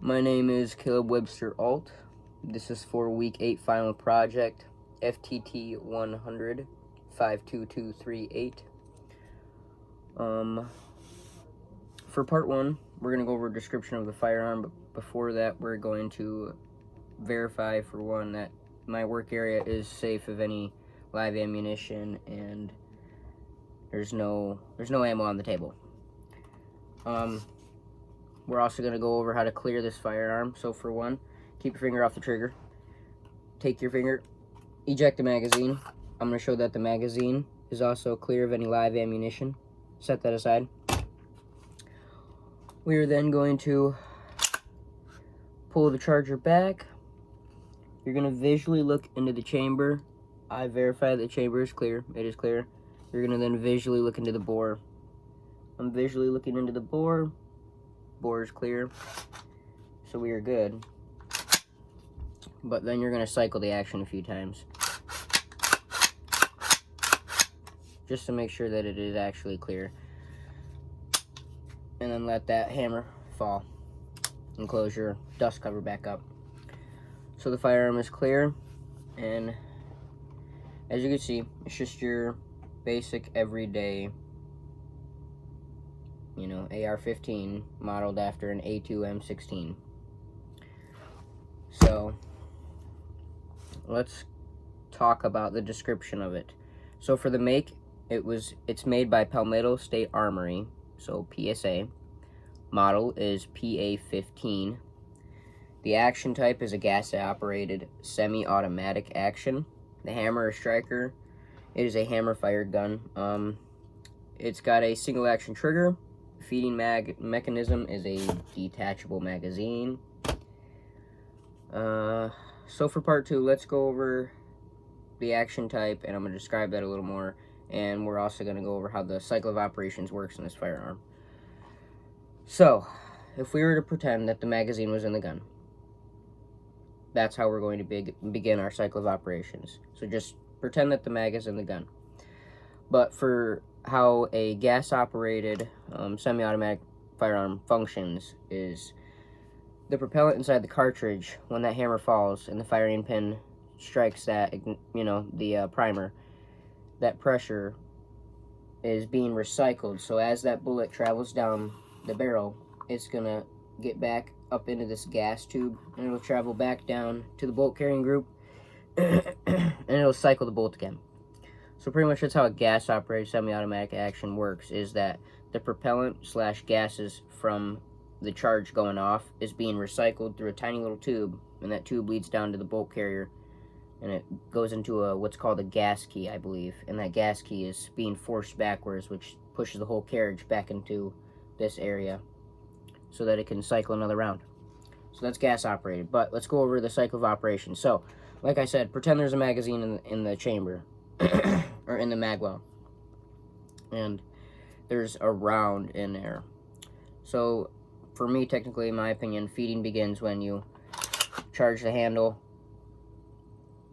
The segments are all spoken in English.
My name is Caleb Webster Alt. This is for week 8 final project, FTT-100, 52238. For part 1, we're going to go over a description of the firearm, but before that we're going to verify, for one, that my work area is safe of any live ammunition and there's no ammo on the table. We're also going to go over how to clear this firearm. So for one, keep your finger off the trigger. Take your finger, eject the magazine. I'm going to show that the magazine is also clear of any live ammunition. Set that aside. We are then going to pull the charger back. You're going to visually look into the chamber. I verify the chamber is clear. It is clear. You're going to then visually look into the bore. I'm visually looking into the bore. Bore is clear, so we are good. But then you're going to cycle the action a few times, just to make sure that it is actually clear. And then let that hammer fall and close your dust cover back up. So the firearm is clear, and as you can see, it's just your basic everyday, AR-15 modeled after an A2M16. So let's talk about the description of it. So for the make, it's made by Palmetto State Armory, so PSA. Model is PA-15. The action type is a gas-operated semi-automatic action. The hammer or striker, it is a hammer-fired gun. It's got a single-action trigger. Feeding mechanism is a detachable magazine. So for part 2, let's go over the action type, and I'm going to describe that a little more. And we're also going to go over how the cycle of operations works in this firearm. So, if we were to pretend that the magazine was in the gun, that's how we're going to begin our cycle of operations. So just pretend that the mag is in the gun. But for how a gas-operated semi-automatic firearm functions is the propellant inside the cartridge, when that hammer falls and the firing pin strikes that, the primer, that pressure is being recycled. So as that bullet travels down the barrel, it's going to get back up into this gas tube, and it'll travel back down to the bolt carrying group, and it'll cycle the bolt again. So pretty much that's how a gas-operated semi-automatic action works, is that the propellant / gases from the charge going off is being recycled through a tiny little tube, and that tube leads down to the bolt carrier, and it goes into what's called a gas key, I believe, and that gas key is being forced backwards, which pushes the whole carriage back into this area so that it can cycle another round. So that's gas-operated, but let's go over the cycle of operation. So, like I said, pretend there's a magazine in the chamber, or in the magwell, and there's a round in there. So for me, technically, in my opinion, feeding begins when you charge the handle,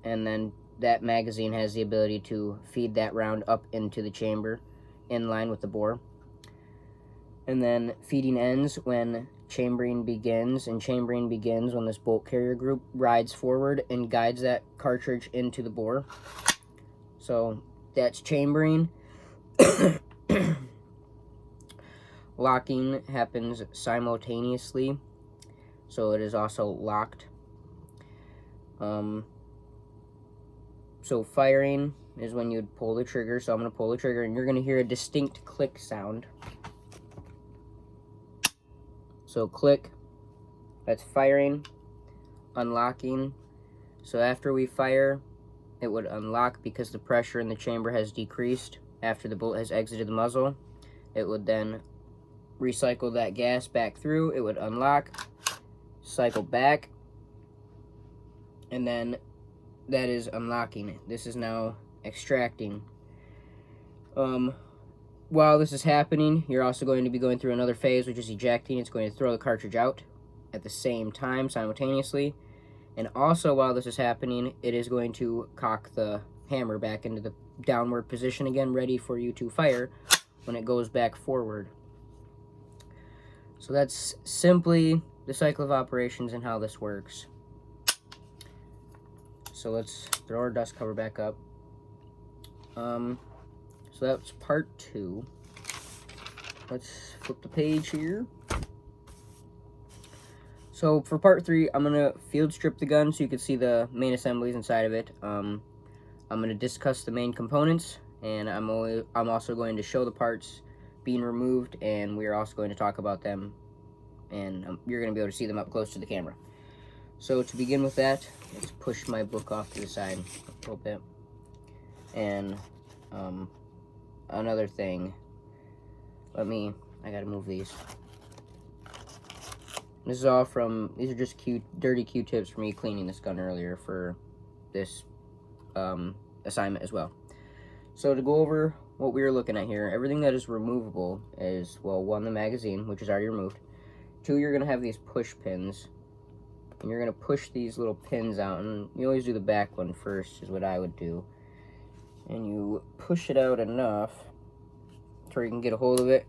and then that magazine has the ability to feed that round up into the chamber in line with the bore. And then feeding ends when chambering begins, and chambering begins when this bolt carrier group rides forward and guides that cartridge into the bore. So that's chambering. Locking happens simultaneously, so it is also locked. So firing is when you'd pull the trigger. So I'm going to pull the trigger, and you're going to hear a distinct click sound. So click, that's firing. Unlocking, so after we fire, it would unlock because the pressure in the chamber has decreased after the bullet has exited the muzzle. It would then recycle that gas back through. It would unlock, cycle back, and then that is unlocking. This is now extracting. While this is happening, you're also going to be going through another phase, which is ejecting. It's going to throw the cartridge out at the same time, simultaneously. And also, while this is happening, it is going to cock the hammer back into the downward position again, ready for you to fire when it goes back forward. So that's simply the cycle of operations and how this works. So let's throw our dust cover back up. So that's part 2. Let's flip the page here. So for part 3, I'm gonna field strip the gun so you can see the main assemblies inside of it. I'm gonna discuss the main components, and I'm also going to show the parts being removed, and we are also going to talk about them, and you're gonna be able to see them up close to the camera. So to begin with that, let's push my book off to the side a little bit. And another thing, I gotta move these. This is all from, these are just dirty Q-tips for me cleaning this gun earlier for this assignment as well. So to go over what we were looking at here, everything that is removable is, well, 1, the magazine, which is already removed. 2, you're gonna have these push pins, and you're gonna push these little pins out, and you always do the back one first, is what I would do. And you push it out enough to where you can get a hold of it,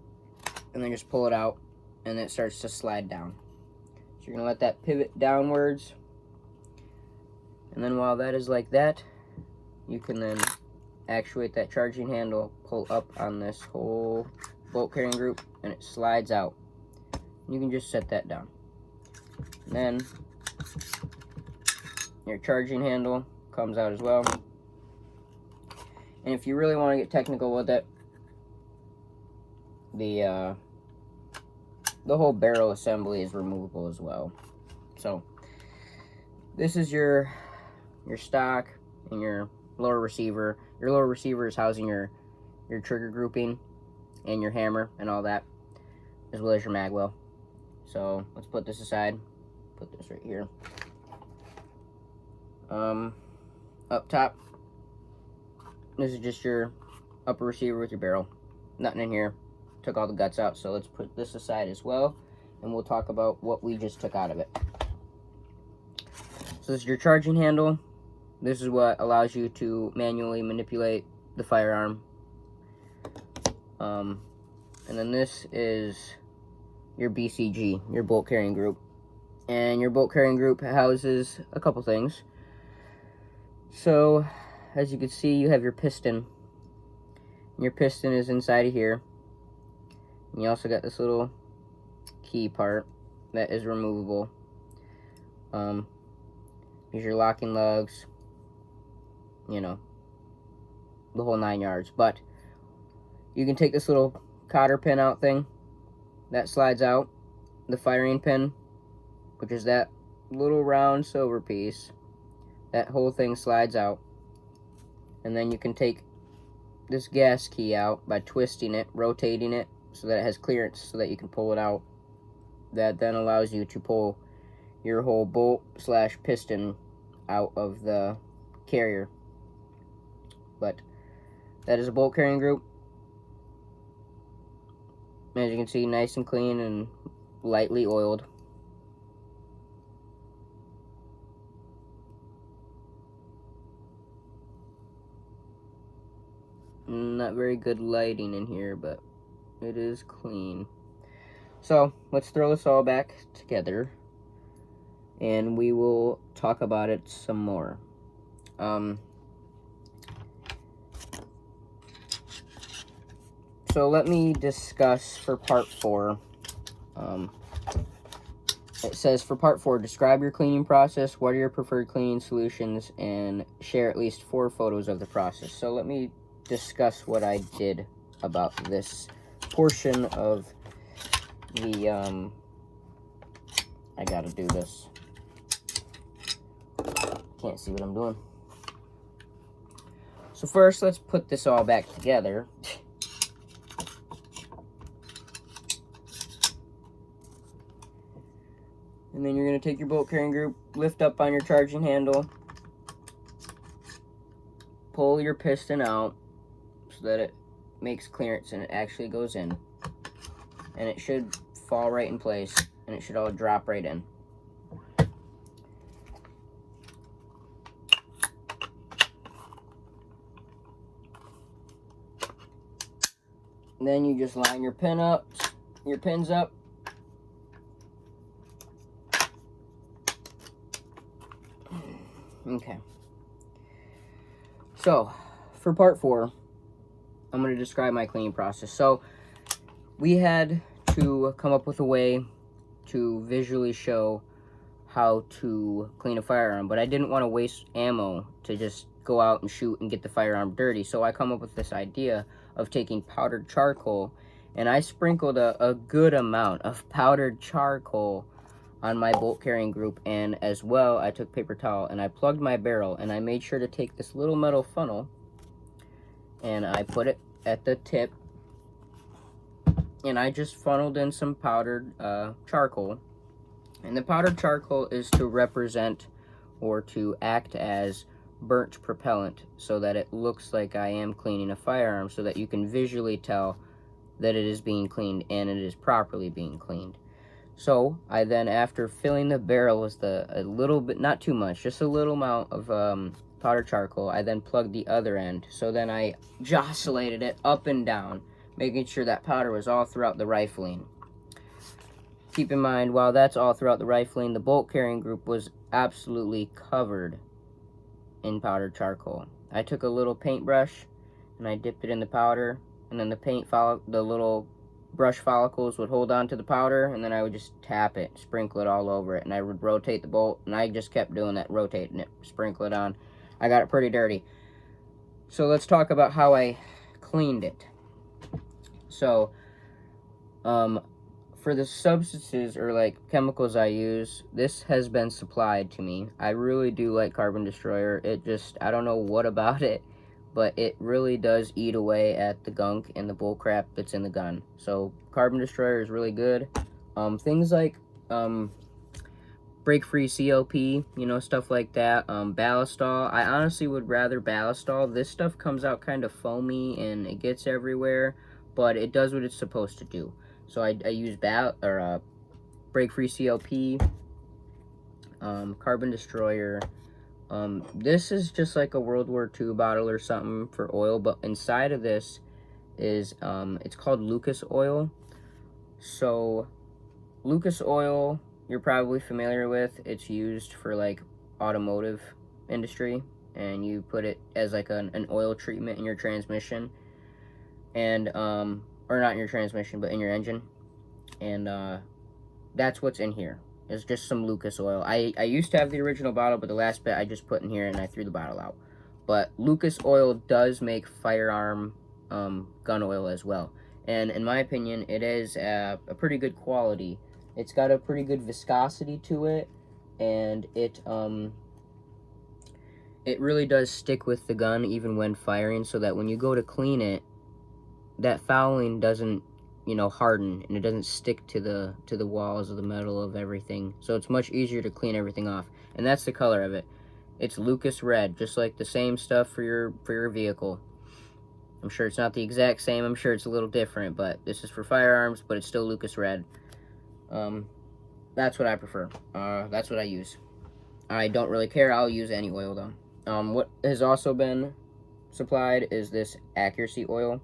and then just pull it out, and it starts to slide down. So you're gonna let that pivot downwards, and then while that is like that, you can then actuate that charging handle, pull up on this whole bolt carrying group, and it slides out. You can just set that down. And then your charging handle comes out as well. And if you really want to get technical with it, the whole barrel assembly is removable as well. So this is your stock and your lower receiver. Your lower receiver is housing your trigger grouping and your hammer and all that, as well as your mag well. So let's put this aside. Put this right here. Up top, this is just your upper receiver with your barrel. Nothing in here. Took all the guts out, so let's put this aside as well, and we'll talk about what we just took out of it. So this is your charging handle. This is what allows you to manually manipulate the firearm. And then this is your BCG, your bolt carrying group. And your bolt carrying group houses a couple things. So, as you can see, you have your piston. Your piston is inside of here. And you also got this little key part that is removable. These are your locking lugs, you know, the whole 9 yards. But you can take this little cotter pin out thing that slides out, the firing pin, which is that little round silver piece. That whole thing slides out, and then you can take this gas key out by twisting it, rotating it so that it has clearance so that you can pull it out. That then allows you to pull your whole bolt / piston out of the carrier. But that is a bolt carrying group. As you can see, nice and clean and lightly oiled. Not very good lighting in here, but it is clean. So let's throw this all back together, and we will talk about it some more. So let me discuss for part 4. It says for part 4, describe your cleaning process, what are your preferred cleaning solutions, and share at least 4 photos of the process. So let me discuss what I did about this portion of the, I gotta do this. Can't see what I'm doing. So first, let's put this all back together. And then you're going to take your bolt carrying group, lift up on your charging handle, pull your piston out so that it makes clearance and it actually goes in. And it should fall right in place, and it should all drop right in. And then you just line your pins up, Okay. So, for part 4, I'm going to describe my cleaning process. So, we had to come up with a way to visually show how to clean a firearm, but I didn't want to waste ammo to just go out and shoot and get the firearm dirty. So I come up with this idea of taking powdered charcoal, and I sprinkled a good amount of powdered charcoal on my bolt carrying group, and as well I took paper towel and I plugged my barrel, and I made sure to take this little metal funnel and I put it at the tip, and I just funneled in some powdered charcoal. And the powdered charcoal is to represent or to act as burnt propellant, so that it looks like I am cleaning a firearm, so that you can visually tell that it is being cleaned and it is properly being cleaned. So I then, after filling the barrel with a little bit, not too much, just a little amount of powdered charcoal, I then plugged the other end. So then I jostulated it up and down, making sure that powder was all throughout the rifling. Keep in mind, while that's all throughout the rifling, the bolt carrying group was absolutely covered in powdered charcoal. I took a little paintbrush and I dipped it in the powder, and then the little brush follicles would hold on to the powder, and then I would just tap it, sprinkle it all over it, and I would rotate the bolt, and I just kept doing that, rotating it, sprinkle it on. I got it pretty dirty. So let's talk about how I cleaned it. So, for the substances or like chemicals I use, this has been supplied to me. I really do like Carbon Destroyer. It just, I don't know what about it, but it really does eat away at the gunk and the bull crap that's in the gun. So Carbon Destroyer is really good. Things like break-free COP, you know, stuff like that. Ballistol, I honestly would rather Ballistol. This stuff comes out kind of foamy and it gets everywhere, but it does what it's supposed to do. So I use break-free COP, Carbon Destroyer. This is just like a World War II bottle or something for oil, but inside of this is, it's called Lucas oil. So, Lucas oil, you're probably familiar with. It's used for, like, automotive industry, and you put it as, like, an oil treatment in your transmission, and, or not in your transmission, but in your engine, and, that's what's in here. It's just some Lucas oil. I used to have the original bottle, but the last bit I just put in here and I threw the bottle out. But Lucas oil does make firearm gun oil as well. And in my opinion, it is a pretty good quality. It's got a pretty good viscosity to it, and it really does stick with the gun even when firing, so that when you go to clean it, that fouling doesn't, you know, harden, and it doesn't stick to the walls of the metal of everything. So it's much easier to clean everything off. And that's the color of it. It's Lucas red, just like the same stuff for your vehicle. I'm sure it's not the exact same. I'm sure it's a little different, but this is for firearms, but it's still Lucas red. That's what I prefer. That's what I use. I don't really care. I'll use any oil though. What has also been supplied is this accuracy oil.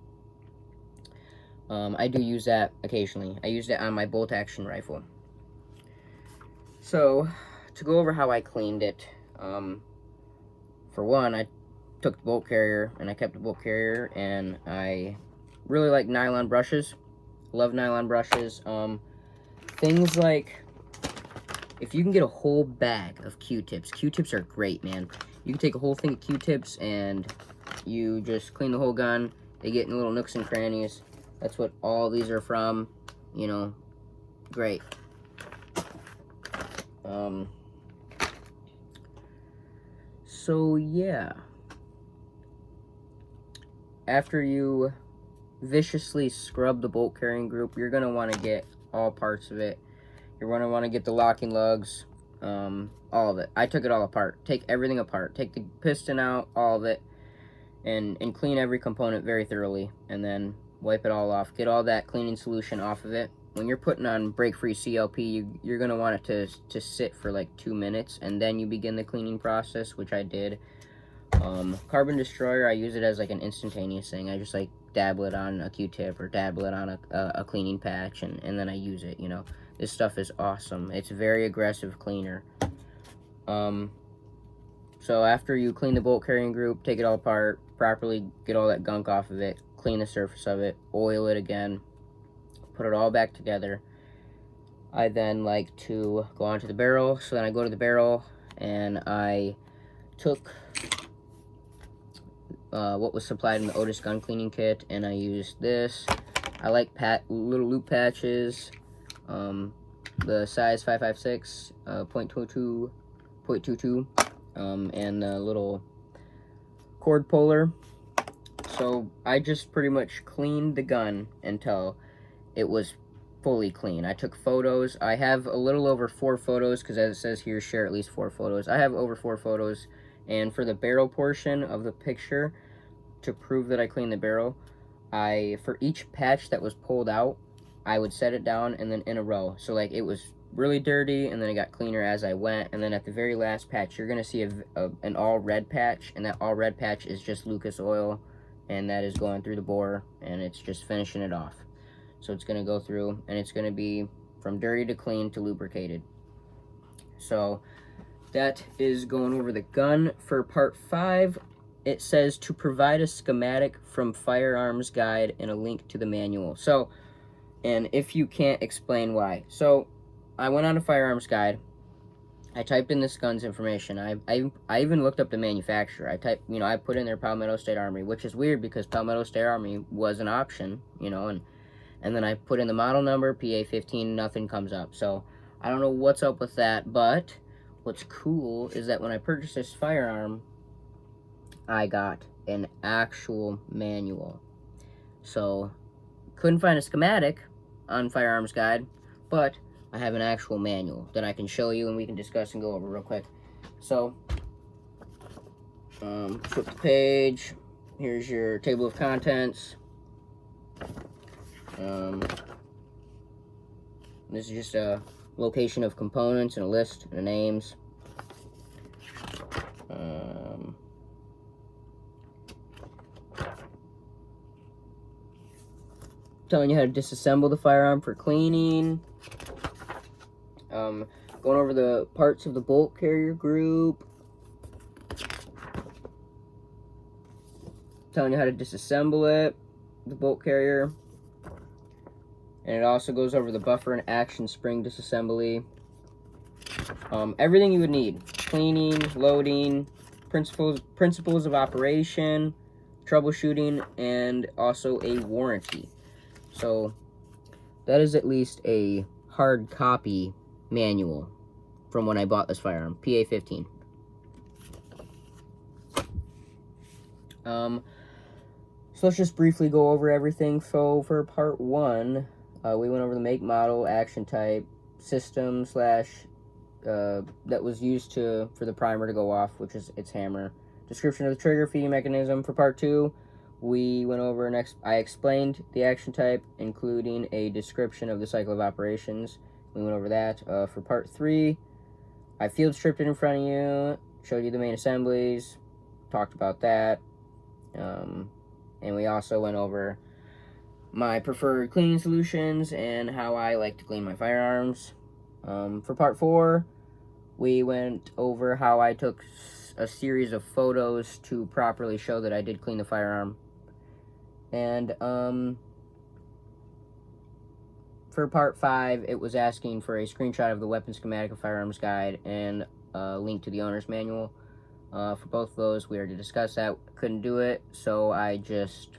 I do use that occasionally. I used it on my bolt action rifle. So, to go over how I cleaned it, for one, I took the bolt carrier and I kept the bolt carrier, and I really like nylon brushes. Love nylon brushes. Things like, if you can get a whole bag of Q-tips, Q-tips are great, man. You can take a whole thing of Q-tips and you just clean the whole gun. They get in little nooks and crannies. That's what all these are from, you know, great. So yeah, after you viciously scrub the bolt carrying group, you're gonna want to get all parts of it. You're gonna want to get the locking lugs, all of it. I took it all apart. Take everything apart. Take the piston out, all of it, and clean every component very thoroughly, and then wipe it all off. Get all that cleaning solution off of it. When you're putting on break-free CLP, you're going to want it to sit for like 2 minutes, and then you begin the cleaning process, which I did. Carbon Destroyer, I use it as like an instantaneous thing. I just like dabble it on a Q-tip or dabble it on a cleaning patch, and then I use it, you know. This stuff is awesome. It's a very aggressive cleaner. So after you clean the bolt carrying group, take it all apart, properly get all that gunk off of it, clean the surface of it, oil it again, put it all back together. I then like to go onto the barrel. So then I go to the barrel and I took what was supplied in the Otis gun cleaning kit, and I used this. I like little loop patches, the size 556, 0.22, and the little cord puller. So I just pretty much cleaned the gun until it was fully clean. I took photos. I have a little over 4 photos, because as it says here, share at least 4 photos. I have over 4 photos, and for the barrel portion of the picture, to prove that I cleaned the barrel, for each patch that was pulled out, I would set it down and then in a row. So like it was really dirty, and then it got cleaner as I went, and then at the very last patch, you're gonna see an all red patch, and that all red patch is just Lucas oil, and that is going through the bore, and it's just finishing it off. So it's gonna go through, and it's gonna be from dirty to clean to lubricated. So that is going over the gun. For part 5, it says to provide a schematic from firearms guide and a link to the manual. So, and if you can't, explain why. So I went on a firearms guide. I typed in this gun's information. I even looked up the manufacturer. I put in there Palmetto State Armory, which is weird because Palmetto State Armory was an option, and then I put in the model number, PA15, nothing comes up. So I don't know what's up with that, but what's cool is that when I purchased this firearm, I got an actual manual. So couldn't find a schematic on Firearms Guide, but I have an actual manual that I can show you and we can discuss and go over real quick. So flip the page. Here's your table of contents. This is just a location of components and a list and the names. Telling you how to disassemble the firearm for cleaning. Going over the parts of the bolt carrier group. Telling you how to disassemble it, the bolt carrier. And it also goes over the buffer and action spring disassembly. Everything you would need. Cleaning, loading, principles of operation, troubleshooting, and also a warranty. So that is at least a hard copy manual from when I bought this firearm, PA15. So let's just briefly go over everything. So for part 1, we went over the make, model, action type, system / that was used for the primer to go off, which is its hammer. Description of the trigger feeding mechanism. For part 2, we went over I explained the action type, including a description of the cycle of operations. We went over that. For part 3, I field stripped it in front of you, showed you the main assemblies, talked about that, and we also went over my preferred cleaning solutions and how I like to clean my firearms. For part 4, we went over how I took a series of photos to properly show that I did clean the firearm. And for part 5, it was asking for a screenshot of the weapon schematic of firearms guide and a link to the owner's manual. For both of those, we already discussed that. Couldn't do it, so I just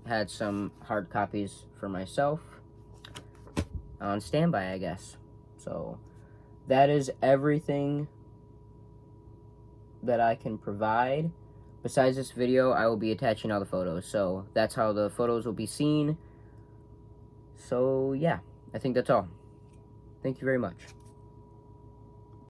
had some hard copies for myself on standby, I guess. So that is everything that I can provide. Besides this video, I will be attaching all the photos, so that's how the photos will be seen. So yeah, I think that's all. Thank you very much.